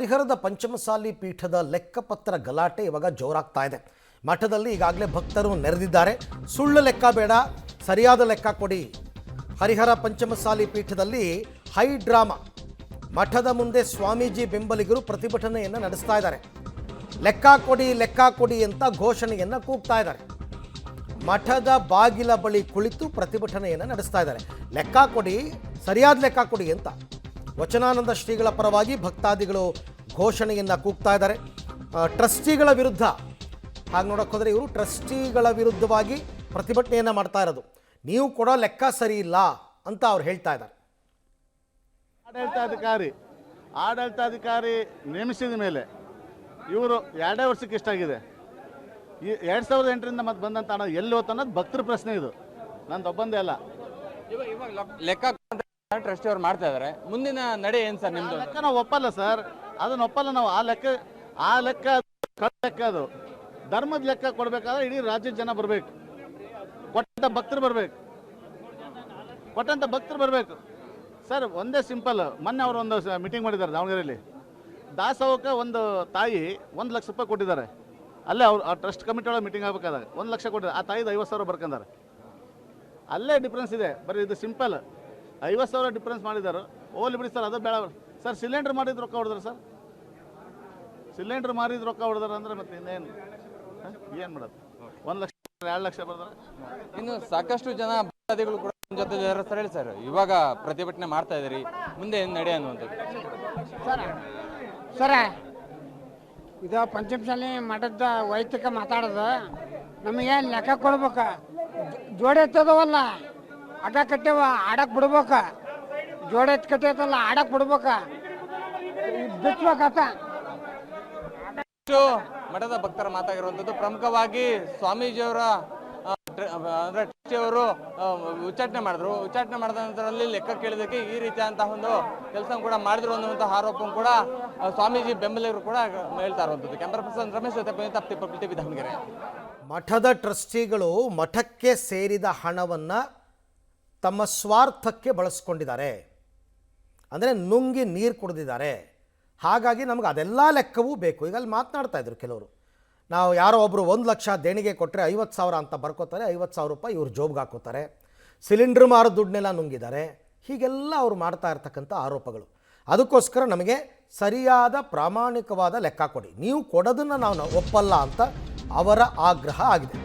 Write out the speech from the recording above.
ಹರಿಹರದ ಪಂಚಮಸಾಲಿ ಪೀಠದ ಲೆಕ್ಕಪತ್ರ ಗಲಾಟೆ ಇವಾಗ ಜೋರಾಗ್ತಾ ಇದೆ. ಮಠದಲ್ಲಿ ಈಗಾಗಲೇ ಭಕ್ತರು ನೆರೆದಿದ್ದಾರೆ. ಸುಳ್ಳು ಲೆಕ್ಕ ಬೇಡ, ಸರಿಯಾದ ಲೆಕ್ಕ ಕೊಡಿ. ಹರಿಹರ ಪಂಚಮಸಾಲಿ ಪೀಠದಲ್ಲಿ ಹೈ ಡ್ರಾಮಾ. ಮಠದ ಮುಂದೆ ಸ್ವಾಮೀಜಿ ಬೆಂಬಲಿಗರು ಪ್ರತಿಭಟನೆಯನ್ನು ನಡೆಸ್ತಾ ಇದ್ದಾರೆ. ಲೆಕ್ಕ ಕೊಡಿ ಅಂತ ಘೋಷಣೆಯನ್ನು ಕೂಗ್ತಾ ಇದ್ದಾರೆ. ಮಠದ ಬಾಗಿಲ ಬಳಿ ಕುಳಿತು ಪ್ರತಿಭಟನೆಯನ್ನು ನಡೆಸ್ತಾ ಇದ್ದಾರೆ. ಲೆಕ್ಕ ಕೊಡಿ, ಸರಿಯಾದ ಲೆಕ್ಕ ಕೊಡಿ ಅಂತ ವಚನಾನಂದ ಶ್ರೀಗಳ ಪರವಾಗಿ ಭಕ್ತಾದಿಗಳು ಘೋಷಣೆಯನ್ನು ಕೂಗ್ತಾ ಇದ್ದಾರೆ. ಟ್ರಸ್ಟಿಗಳ ವಿರುದ್ಧ, ಹಾಗೆ ನೋಡೋಕೆ ಹೋದರೆ ಇವರು ಟ್ರಸ್ಟಿಗಳ ವಿರುದ್ಧವಾಗಿ ಪ್ರತಿಭಟನೆಯನ್ನು ಮಾಡ್ತಾ ಇರೋದು. ನೀವು ಕೊಡೋ ಲೆಕ್ಕ ಸರಿ ಇಲ್ಲ ಅಂತ ಅವ್ರು ಹೇಳ್ತಾ ಇದ್ದಾರೆ. ಆಡಳಿತಾಧಿಕಾರಿ ನೇಮಿಸಿದ ಮೇಲೆ ಇವರು 2 ವರ್ಷಕ್ಕೆ ಎಷ್ಟಾಗಿದೆ? ಈ 2008ರಿಂದ ಮತ್ತೆ ಬಂದಂತ ಹಣ ಎಲ್ಲಿ ಹೋಯ್ತು ಅನ್ನೋದು ಭಕ್ತರ ಪ್ರಶ್ನೆ. ಇದು ನಂದು ಒಬ್ಬಂದೇ ಅಲ್ಲ. ಲೆಕ್ಕ ಟ್ರಸ್ಟಿ ಅವ್ರು ಮಾಡ್ತಾ ಇದ್ದಾರೆ. ಮುಂದಿನ ನಡೆ ಏನು ಸರ್ ನಿಮ್ದು? ಲೆಕ್ಕ ನಾವು ಒಪ್ಪಲ್ಲ ಸರ್, ಅದನ್ನ ಒಪ್ಪಲ್ಲ ನಾವು. ಆ ಲೆಕ್ಕ ಅದು ಧರ್ಮದ ಲೆಕ್ಕ ಕೊಡಬೇಕಾದ್ರೆ ಇಡೀ ರಾಜ್ಯದ ಜನ ಬರಬೇಕು, ಕೊಟ್ಟಂತ ಭಕ್ತರು ಬರಬೇಕು ಸರ್. ಒಂದೇ ಸಿಂಪಲ್. ಮೊನ್ನೆ ಅವರು ಒಂದು ಮೀಟಿಂಗ್ ಮಾಡಿದ್ದಾರೆ ದಾವಣಗೆರೆಯಲ್ಲಿ. ದಾಸೋಹಕ್ಕೆ ಒಂದು ತಾಯಿ 1 ಲಕ್ಷ ರೂಪಾಯಿ ಕೊಟ್ಟಿದ್ದಾರೆ. ಅಲ್ಲೇ ಅವ್ರು ಆ ಟ್ರಸ್ಟ್ ಕಮಿಟಿ ಒಳಗೆ ಮೀಟಿಂಗ್ ಆಗಬೇಕಾದಾಗ 1 ಲಕ್ಷ ಕೊಟ್ಟಿದ್ದಾರೆ. ಆ ತಾಯಿದು 50,000 ಬರ್ಕೊಂಡಾರೆ. ಅಲ್ಲೇ ಡಿಫ್ರೆನ್ಸ್ ಇದೆ. ಬರೀ ಇದು ಸಿಂಪಲ್ 50,000 ಡಿಫ್ರೆನ್ಸ್ ಮಾಡಿದ್ದಾರೆ. ಹೋಗ್ಲಿ ಬಿಡಿ ಸರ್, ಅದು ಬೇಡ ಸರ್. ಸಿಲಿಂಡರ್ ಮಾಡಿದ ರೊಕ್ಕ ಹೊಡೆದಾರೆ ಸರ್. ಸಿಲಿಂಡರ್ ಮಾರಿದ ರೊಕ್ಕ ಹೊಡೆದಾರೆ ಅಂದರೆ ಮತ್ತೆ ಇನ್ನೇನು ಏನು ಮಾಡೋದು? 1 ಲಕ್ಷ 2 ಲಕ್ಷ ಬರ್ತಾರೆ. ಇನ್ನು ಸಾಕಷ್ಟು ಜನ ಭಕ್ತಾದಿಗಳು ಕೂಡ ನಿಮ್ಮ ಜೊತೆ ಸರ್ ಹೇಳಿ ಸರ್, ಇವಾಗ ಪ್ರತಿಭಟನೆ ಮಾಡ್ತಾ ಇದ್ದೀರಿ, ಮುಂದೆ ಏನು ನಡೆ ಅನ್ನುವಂಥದ್ದು? ಸರ ಇದು ಪಂಚಮಸಾಲಿ ಮಠದ ವೈಯಕ್ತಿಕ ಮಾತಾಡೋದು. ನಮಗೆ ಲೆಕ್ಕ ಕೊಡ್ಬೇಕು. ಜೋಡಿ ಎತ್ತದವಲ್ಲ, ಅಡ್ಡ ಕಟ್ಟೇವ ಆಡಕ್ಕೆ ಬಿಡ್ಬೇಕು. ಜೋಡಿ ಎತ್ತು ಕಟ್ಟೈತಲ್ಲ, ಆಡಕ್ಕೆ ಬಿಡ್ಬೇಕು, ಬಿಚ್ಬೇಕತ್ತ. ಮಠದ ಭಕ್ತರ ಮಾತಾಗಿರುವಂಥದ್ದು. ಪ್ರಮುಖವಾಗಿ ಸ್ವಾಮೀಜಿಯವರ ಅಂದರೆ ಟ್ರಸ್ಟಿಯವರು ಉಚ್ಚಾಟನೆ ಮಾಡಿದ್ರು. ಉಚ್ಚಾಟನೆ ಮಾಡಿದ ನಂತರದಲ್ಲಿ ಲೆಕ್ಕ ಕೇಳಿದಕ್ಕೆ ಈ ರೀತಿಯಾದಂತಹ ಒಂದು ಕೆಲಸ ಕೂಡ ಮಾಡಿದ್ರು ಅನ್ನುವಂತಹ ಆರೋಪ ಕೂಡ ಸ್ವಾಮೀಜಿ ಬೆಂಬಲಿಗರು ಕೂಡ ಹೇಳ್ತಾ ಇರುವಂಥದ್ದು. ಕ್ಯಾಮರಾ ಪರ್ಸನ್ ರಮೇಶ್ ಜೊತೆ ಪ್ರತಿಭಟನೆ ದಾವಣಗೆರೆ. ಮಠದ ಟ್ರಸ್ಟಿಗಳು ಮಠಕ್ಕೆ ಸೇರಿದ ಹಣವನ್ನು ತಮ್ಮ ಸ್ವಾರ್ಥಕ್ಕೆ ಬಳಸ್ಕೊಂಡಿದ್ದಾರೆ, ಅಂದರೆ ನುಂಗಿ ನೀರು ಕುಡಿದಿದ್ದಾರೆ. ಹಾಗಾಗಿ ನಮ್ಗೆ ಅದೆಲ್ಲ ಲೆಕ್ಕವೂ ಬೇಕು. ಈಗ ಅಲ್ಲಿ ಮಾತನಾಡ್ತಾ ಇದ್ರು ಕೆಲವರು. ನಾವು ಯಾರೋ ಒಬ್ಬರು 1 ಲಕ್ಷ ದೇಣಿಗೆ ಕೊಟ್ಟರೆ 50,000 ಅಂತ ಬರ್ಕೋತಾರೆ. 50,000 ರೂಪಾಯಿ ಇವ್ರು ಜೋಬ್ಗೆ ಹಾಕೋತಾರೆ. ಸಿಲಿಂಡ್ರ್ ಮಾರೋ ದುಡ್ಡನ್ನೆಲ್ಲ ನುಂಗಿದ್ದಾರೆ. ಹೀಗೆಲ್ಲ ಅವ್ರು ಮಾಡ್ತಾ ಇರ್ತಕ್ಕಂಥ ಆರೋಪಗಳು. ಅದಕ್ಕೋಸ್ಕರ ನಮಗೆ ಸರಿಯಾದ ಪ್ರಾಮಾಣಿಕವಾದ ಲೆಕ್ಕ ಕೊಡಿ, ನೀವು ಕೊಡೋದನ್ನು ನಾವು ಒಪ್ಪಲ್ಲ ಅಂತ ಅವರ ಆಗ್ರಹ ಆಗಿದೆ.